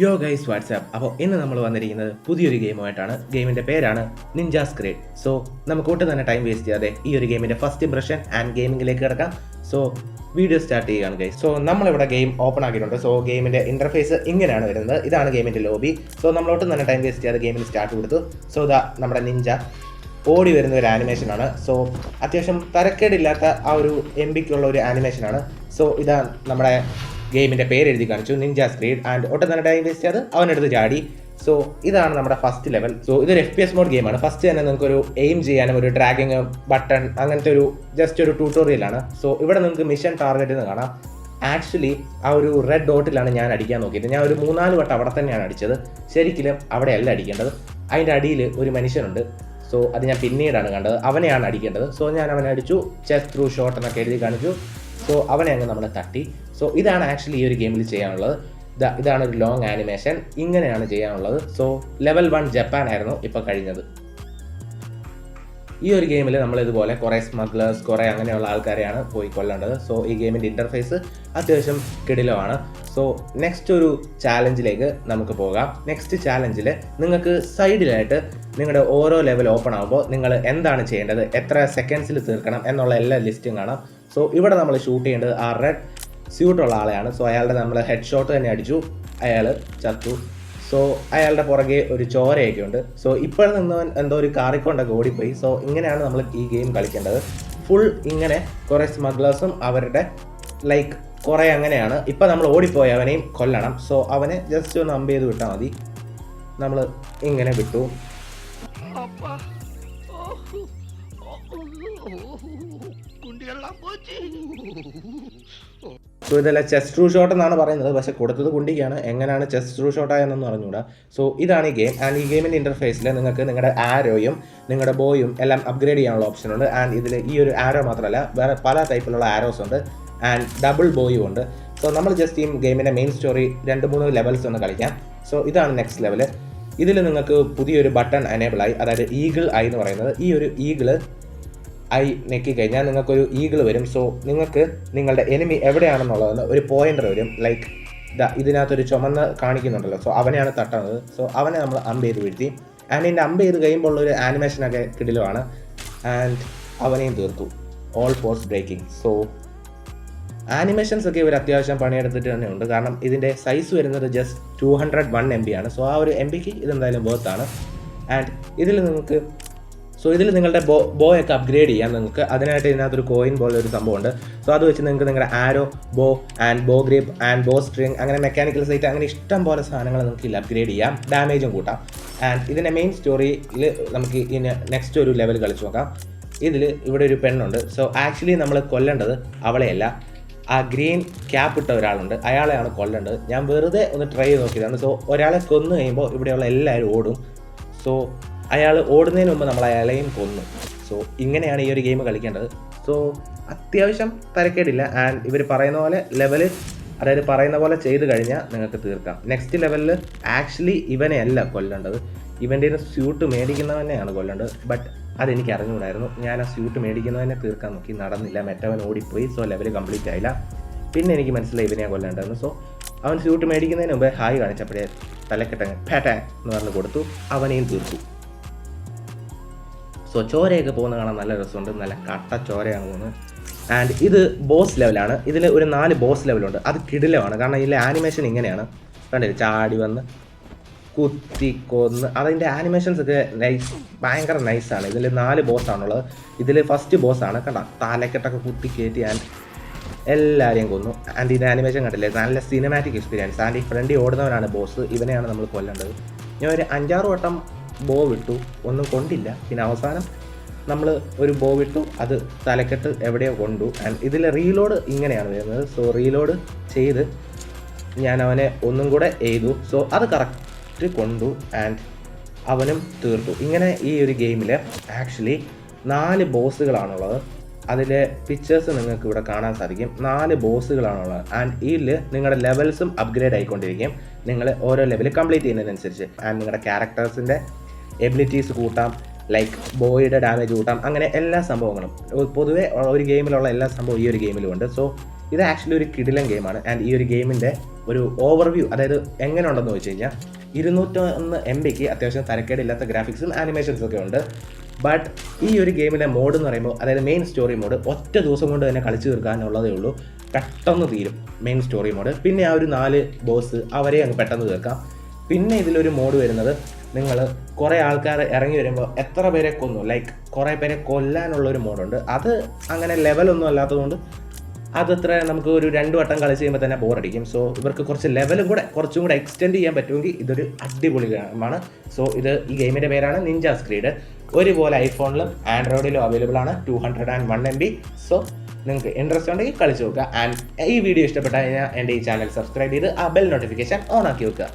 യോ guys WhatsApp. അപ്പോൾ ഇന്ന് നമ്മൾ വന്നിരിക്കുന്നത് പുതിയൊരു ഗെയിമുമായിട്ടാണ്. ഗെയിമിൻ്റെ പേരാണ് നിഞ്ചാ സ്ക്രേഡ്. സോ നമുക്ക് ഒട്ടും തന്നെ ടൈം വേസ്റ്റ് ചെയ്യാതെ ഈ ഒരു ഗെയിമിൻ്റെ ഫസ്റ്റ് ഇംപ്രഷൻ ആൻഡ് ഗെയിമിങ്ങിലേക്ക് കിടക്കാം. സോ വീഡിയോ സ്റ്റാർട്ട് ചെയ്യുകയാണ് ഗൈസ്. സോ നമ്മളിവിടെ ഗെയിം ഓപ്പൺ ആക്കിയിട്ടുണ്ട്. സോ ഗെയിമിൻ്റെ ഇൻ്റർഫേസ് ഇങ്ങനെയാണ് വരുന്നത്. ഇതാണ് ഗെയിമിൻ്റെ ലോബി. സോ നമ്മൾ ഒട്ടും തന്നെ ടൈം വേസ്റ്റ് ചെയ്യാതെ ഗെയിമിന് സ്റ്റാർട്ട് കൊടുത്തു. സോ ഇതാ നമ്മുടെ നിഞ്ച ഓടി വരുന്ന ഒരു ആനിമേഷനാണ്. സോ അത്യാവശ്യം തരക്കേടില്ലാത്ത ആ ഒരു MBക്കുള്ള ഒരു ആനിമേഷനാണ്. സോ ഇതാ നമ്മുടെ ഗെയിമിൻ്റെ പേര് എഴുതി കാണിച്ചു, നിഞ്ചാ സ്ക്രീഡ്. ആൻഡ് ഒട്ടും തന്നെ ടൈം വേസ്റ്റ് ചെയ്ത് അവനെടുത്ത് ചാടി. സോ ഇതാണ് നമ്മുടെ ഫസ്റ്റ് ലെവൽ. സോ ഇതൊരു FPS മോഡ് ഗെയിമാണ്. ഫസ്റ്റ് തന്നെ നിങ്ങൾക്കൊരു എയിം ചെയ്യാനും ഒരു ഡ്രാഗിങ് ബട്ടൺ അങ്ങനത്തെ ഒരു ജസ്റ്റ് ഒരു ട്യൂട്ടോറിയലാണ്. സോ ഇവിടെ നിങ്ങൾക്ക് മിഷൻ ടാർഗറ്റ് എന്ന് കാണാം. ആക്ച്വലി ആ ഒരു റെഡ് ഡോട്ടിലാണ് ഞാൻ അടിക്കാൻ നോക്കിയത്. ഞാൻ ഒരു 3-4 വട്ടം അവിടെ തന്നെയാണ് അടിച്ചത്. ശരിക്കും അവിടെയല്ല അടിക്കേണ്ടത്. അതിൻ്റെ അടിയിൽ ഒരു മനുഷ്യനുണ്ട്. സോ അത് ഞാൻ പിന്നീടാണ് കണ്ടത്. അവനെയാണ് അടിക്കേണ്ടത്. സോ ഞാൻ അവനെ അടിച്ചു. ചെസ്റ്റ് ത്രൂ ഷോട്ട് എന്നൊക്കെ എഴുതി കാണിച്ചു. സോ അവനെ അങ്ങ് നമ്മളെ തട്ടി. സോ ഇതാണ് ആക്ച്വലി ഈ ഒരു ഗെയിമിൽ ചെയ്യാനുള്ളത്. ഇതാണ് ഒരു ലോങ് ആനിമേഷൻ. ഇങ്ങനെയാണ് ചെയ്യാനുള്ളത്. സോ ലെവൽ 1 ജപ്പാൻ ആയിരുന്നു ഇപ്പോൾ കഴിഞ്ഞത്. ഈ ഒരു ഗെയിമിൽ നമ്മൾ ഇതുപോലെ കുറേ സ്മഗ്ലേഴ്സ് കുറേ അങ്ങനെയുള്ള ആൾക്കാരെയാണ് പോയി കൊല്ലേണ്ടത്. സോ ഈ ഗെയിമിൻ്റെ ഇൻ്റർഫേസ് അത്യാവശ്യം കിടിലമാണ്. സോ നെക്സ്റ്റ് ഒരു ചാലഞ്ചിലേക്ക് നമുക്ക് പോകാം. നെക്സ്റ്റ് ചാലഞ്ചിൽ നിങ്ങൾക്ക് സൈഡിലായിട്ട് നിങ്ങളുടെ ഓരോ ലെവൽ ഓപ്പൺ ആകുമ്പോൾ നിങ്ങൾ എന്താണ് ചെയ്യേണ്ടത്, എത്ര സെക്കൻഡ്സിൽ തീർക്കണം എന്നുള്ള എല്ലാ ലിസ്റ്റും കാണാം. സോ ഇവിടെ നമ്മൾ ഷൂട്ട് ചെയ്യേണ്ടത് ആ റെഡ് സ്യൂട്ടുള്ള ആളെയാണ്. സോ അയാളുടെ നമ്മൾ ഹെഡ് ഷോട്ട് തന്നെ അടിച്ചു, അയാൾ ചത്തു. സോ അയാളുടെ പുറകെ ഒരു ചോരയൊക്കെ ഉണ്ട്. സോ ഇപ്പോൾ നിന്ന് എന്തോ ഒരു കാറിക്കൊണ്ടൊക്കെ ഓടിപ്പോയി. സോ ഇങ്ങനെയാണ് നമ്മൾ ഈ ഗെയിം കളിക്കേണ്ടത്. ഫുൾ ഇങ്ങനെ കുറേ സ്മഗ്ലേഴ്സും അവരുടെ ലൈക്ക് കുറേ അങ്ങനെയാണ്. ഇപ്പം നമ്മൾ ഓടിപ്പോയി അവനെയും കൊല്ലണം. സോ അവനെ ജസ്റ്റ് ഒന്ന് അമ്പ് ചെയ്ത് വിട്ടാൽ മതി. നമ്മൾ ഇങ്ങനെ വിട്ടു. സോ ഇതെല്ലാം ചെസ്റ്റ് ത്രൂ ഷോട്ട് എന്നാണ് പറയുന്നത്, പക്ഷേ കൊടുത്തത് കുണ്ടിക്കാണ്. എങ്ങനെയാണ് ചെസ്റ്റ് ത്രൂ ഷോട്ട് ആയെന്നൊന്നും അറിഞ്ഞൂടാ. സോ ഇതാണ് ഈ ഗെയിം. ആൻഡ് ഈ ഗെയിമിൻ്റെ ഇൻ്റർഫേസിൽ നിങ്ങൾക്ക് നിങ്ങളുടെ ആരോയും നിങ്ങളുടെ ബോയും എല്ലാം അപ്ഗ്രേഡ് ചെയ്യാനുള്ള ഓപ്ഷൻ ഉണ്ട്. ആൻഡ് ഇതിൽ ഈ ഒരു ആരോ മാത്രമല്ല, വേറെ പല ടൈപ്പിലുള്ള ആരോസ് ഉണ്ട്. ആൻഡ് ഡബിൾ ബോയും ഉണ്ട്. സോ നമ്മൾ ജസ്റ്റ് ഈ ഗെയിമിൻ്റെ മെയിൻ സ്റ്റോറി 2-3 ലെവൽസ് ഒന്ന് കളിക്കാം. സോ ഇതാണ് നെക്സ്റ്റ് ലെവൽ. ഇതിൽ നിങ്ങൾക്ക് പുതിയൊരു ബട്ടൺ എനേബിൾ ആയി, അതായത് ഈഗിൾ ആയി എന്ന് പറയുന്നത്. ഈ ഒരു ഈഗിള് ഐ നെക്കി കഴിഞ്ഞാൽ നിങ്ങൾക്കൊരു ഈഗിൾ വരും. സോ നിങ്ങൾക്ക് നിങ്ങളുടെ എനിമി എവിടെയാണെന്നുള്ളതെന്ന് ഒരു പോയിൻ്റർ വരും. ലൈക്ക് ഇതിനകത്തൊരു ചുമന്ന് കാണിക്കുന്നുണ്ടല്ലോ. സോ അവനെയാണ് തട്ടുന്നത്. സോ അവനെ നമ്മൾ അമ്പ് ചെയ്ത് വീഴ്ത്തി. ആൻഡ് ഇതിൻ്റെ അമ്പ് ചെയ്ത് കഴിയുമ്പോൾ ഉള്ളൊരു ആനിമേഷനൊക്കെ കിടിലുമാണ്. ആൻഡ് അവനെയും തീർത്തു. All force breaking. So animations ഒക്കെ ഇവർ അത്യാവശ്യം പണിയെടുത്തിട്ട് തന്നെ ഉണ്ട്. കാരണം ഇതിൻ്റെ സൈസ് വരുന്നത് ജസ്റ്റ് 201 MB ആണ്. സോ ആ ഒരു MBക്ക് ഇതെന്തായാലും വേർത്താണ്. ആൻഡ് ഇതിൽ നിങ്ങൾക്ക് ഇതിൽ നിങ്ങളുടെ ബോയൊക്കെ അപ്ഗ്രേഡ് ചെയ്യാം നിങ്ങൾക്ക്. അതിനായിട്ട് ഇതിനകത്തൊരു കോയിൻ പോലെ ഒരു സംഭവമുണ്ട്. സോ അത് വെച്ച് നിങ്ങൾക്ക് നിങ്ങളുടെ ആരോ, ബോ ആൻഡ് ബോ ഗ്രിപ്പ് ആൻഡ് ബോ സ്ട്രിങ് അങ്ങനെ മെക്കാനിക്കൽ സൈറ്റ് അങ്ങനെ ഇഷ്ടം പോലെ സാധനങ്ങൾ നിങ്ങൾക്ക് ഇതിൽ അപ്ഗ്രേഡ് ചെയ്യാം. ഡാമേജും കൂട്ടാം. ആൻഡ് ഇതിൻ്റെ മെയിൻ സ്റ്റോറിയിൽ നമുക്ക് ഇനി നെക്സ്റ്റ് ഒരു ലെവൽ കളിച്ച് നോക്കാം. ഇതിൽ ഇവിടെ ഒരു പെണ്ണുണ്ട്. സോ ആക്ച്വലി നമ്മൾ കൊല്ലേണ്ടത് അവളെയല്ല, ആ ഗ്രീൻ ക്യാപ്പ് ഇട്ട ഒരാളുണ്ട്, അയാളെയാണ് കൊല്ലേണ്ടത്. ഞാൻ വെറുതെ ഒന്ന് ട്രൈ ചെയ്ത് നോക്കിയതാണ്. സോ ഒരാളെ കൊന്നു കഴിയുമ്പോൾ ഇവിടെയുള്ള എല്ലാവരും ഓടും. സോ അയാൾ ഓടുന്നതിന് മുമ്പ് നമ്മൾ അയാളെയും കൊന്നു. സോ ഇങ്ങനെയാണ് ഈ ഒരു ഗെയിം കളിക്കേണ്ടത്. സോ അത്യാവശ്യം തരക്കേടില്ല. ആൻഡ് ഇവർ പറയുന്ന പോലെ ലെവൽ, അതായത് പറയുന്ന പോലെ ചെയ്ത് കഴിഞ്ഞാൽ നിങ്ങൾക്ക് തീർക്കാം. നെക്സ്റ്റ് ലെവലിൽ ആക്ച്വലി ഇവനെ അല്ല കൊല്ലേണ്ടത്, ഇവൻ്റെ സ്യൂട്ട് മേടിക്കുന്നവനെയാണ് കൊല്ലേണ്ടത്. ബട്ട് അതെനിക്ക് അറിഞ്ഞുകൂടായിരുന്നു. ഞാൻ ആ സ്യൂട്ട് മേടിക്കുന്നവനെ തീർക്കാൻ നോക്കി, നടന്നില്ല. മറ്റവൻ ഓടിപ്പോയി. സോ ലെവൽ കംപ്ലീറ്റ് ആയില്ല. പിന്നെ എനിക്ക് മനസ്സിലായി ഇവനെയാണ് കൊല്ലേണ്ടതെന്ന്. സോ അവൻ സ്യൂട്ട് മേടിക്കുന്നതിന് മുമ്പേ ഹായ് കാണിച്ചപ്പോഴേ തലക്കെട്ടങ്ങ് പാറ്റാ എന്ന് പറഞ്ഞ് കൊടുത്തു. അവനെയും തീർത്തു. സോ ചോരയൊക്കെ പോകുന്ന കാണാൻ നല്ല രസമുണ്ട്. നല്ല കട്ട ചോരയാണ് പോകുന്നത്. ആൻഡ് ഇത് ബോസ് ലെവലാണ്. ഇതിൽ ഒരു 4 ബോസ് ലെവലുണ്ട്. അത് കിടിലമാണ്. കാരണം ഇതിലെ ആനിമേഷൻ ഇങ്ങനെയാണ്. കണ്ടില്ല, ചാടി വന്ന് കുത്തി കൊന്ന്, അതിൻ്റെ ആനിമേഷൻസ് ഒക്കെ ഭയങ്കര നൈസാണ്. ഇതിൽ 4 ബോസാണുള്ളത്. ഇതിൽ ഫസ്റ്റ് ബോസാണ്. കണ്ട, തലക്കെട്ടൊക്കെ കുത്തി കയറ്റി ആൻഡ് എല്ലാവരെയും കൊന്നു. ആൻഡ് ഇതിൻ്റെ ആനിമേഷൻ കണ്ടില്ലേ, നല്ല സിനിമാറ്റിക് എക്സ്പീരിയൻസ്. ആൻഡ് ഈ ഫ്രണ്ടിൽ ഓടുന്നവനാണ് ബോസ്. ഇവനെയാണ് നമ്മൾ കൊല്ലേണ്ടത്. ഞാൻ ഒരു 5-6 വട്ടം ബോ വിട്ടു, ഒന്നും കൊണ്ടില്ല. പിന്നെ അവസാനം നമ്മൾ ഒരു ബോ വിട്ടു, അത് തലക്കെട്ട് എവിടെയോ കൊണ്ടു. ആൻഡ് ഇതിൽ റീലോഡ് ഇങ്ങനെയാണ് വരുന്നത്. സോ റീലോഡ് ചെയ്ത് ഞാൻ അവനെ ഒന്നും കൂടെ എഴുതു. സോ അത് കറക്റ്റ് കൊണ്ടു. ആൻഡ് അവനും തീർത്തു. ഇങ്ങനെ ഈ ഒരു ഗെയിമിൽ ആക്ച്വലി 4 ബോസുകളാണുള്ളത്. അതിലെ പിക്ചേഴ്സ് നിങ്ങൾക്ക് ഇവിടെ കാണാൻ സാധിക്കും. 4 ബോസുകളാണുള്ളത്. ആൻഡ് ഇതിൽ നിങ്ങളുടെ ലെവൽസും അപ്ഗ്രേഡ് ആയിക്കൊണ്ടിരിക്കും നിങ്ങൾ ഓരോ ലെവൽ കംപ്ലീറ്റ് ചെയ്യുന്നതിനനുസരിച്ച്. ആൻഡ് നിങ്ങളുടെ ക്യാരക്ടേഴ്സിൻ്റെ എബിലിറ്റീസ് കൂട്ടാം, ലൈക്ക് ബോയുടെ ഡാമേജ് കൂട്ടാം, അങ്ങനെ എല്ലാ സംഭവങ്ങളും പൊതുവേ ഒരു ഗെയിമിലുള്ള എല്ലാ സംഭവവും ഈ ഒരു ഗെയിമിലും ഉണ്ട്. സോ ഇത് ആക്ച്വലി ഒരു കിടിലൻ ഗെയിമാണ്. ആൻഡ് ഈ ഒരു ഗെയിമിൻ്റെ ഒരു ഓവർവ്യൂ, അതായത് എങ്ങനെ ഉണ്ടെന്ന് ചോദിച്ചു കഴിഞ്ഞാൽ 201 MB അത്യാവശ്യം തരക്കേടില്ലാത്ത ഗ്രാഫിക്സും ആനിമേഷൻസും ഒക്കെ ഉണ്ട്. ബട്ട് ഈ ഒരു ഗെയിമിൻ്റെ മോഡ് എന്ന് പറയുമ്പോൾ, അതായത് മെയിൻ സ്റ്റോറി മോഡ്, ഒറ്റ ദിവസം കൊണ്ട് തന്നെ കളിച്ചു തീർക്കാനുള്ളതേ ഉള്ളൂ. പെട്ടെന്ന് തീരും മെയിൻ സ്റ്റോറി മോഡ്. പിന്നെ ആ ഒരു 4 ബോസ് അവരെ അങ്ങ് പെട്ടെന്ന് തീർക്കാം. പിന്നെ ഇതിലൊരു മോഡ് വരുന്നത്, നിങ്ങൾ കുറേ ആൾക്കാർ ഇറങ്ങി വരുമ്പോൾ എത്ര പേരെ കൊന്നു, ലൈക്ക് കുറേ പേരെ കൊല്ലാനുള്ളൊരു മോഡുണ്ട്. അത് അങ്ങനെ ലെവലൊന്നും അല്ലാത്തതുകൊണ്ട് അതത്ര നമുക്ക് ഒരു 2 വട്ടം കളിച്ച് കഴിയുമ്പോൾ തന്നെ ബോറടിക്കും. സോ ഇവർക്ക് കുറച്ച് ലെവലും കൂടെ കുറച്ചും കൂടെ എക്സ്റ്റെൻഡ് ചെയ്യാൻ പറ്റുമെങ്കിൽ ഇതൊരു അടിപൊളി ഗെയിമാണ്. സോ ഈ ഗെയിമിൻ്റെ പേരാണ് നിഞ്ച സ്ക്രീഡ്. ഒരുപോലെ ഐഫോണിലും ആൻഡ്രോയിഡിലും അവൈലബിൾ ആണ്, 201 MB. സോ നിങ്ങൾക്ക് ഇൻട്രസ്റ്റ് ഉണ്ടെങ്കിൽ കളിച്ച് നോക്കുക. ആൻഡ് ഈ വീഡിയോ ഇഷ്ടപ്പെട്ടാൽ കഴിഞ്ഞാൽ എൻ്റെ ഈ ചാനൽ സബ്സ്ക്രൈബ് ചെയ്ത് ആ ബെൽ നോട്ടിഫിക്കേഷൻ ഓൺ ആക്കി വെക്കുക.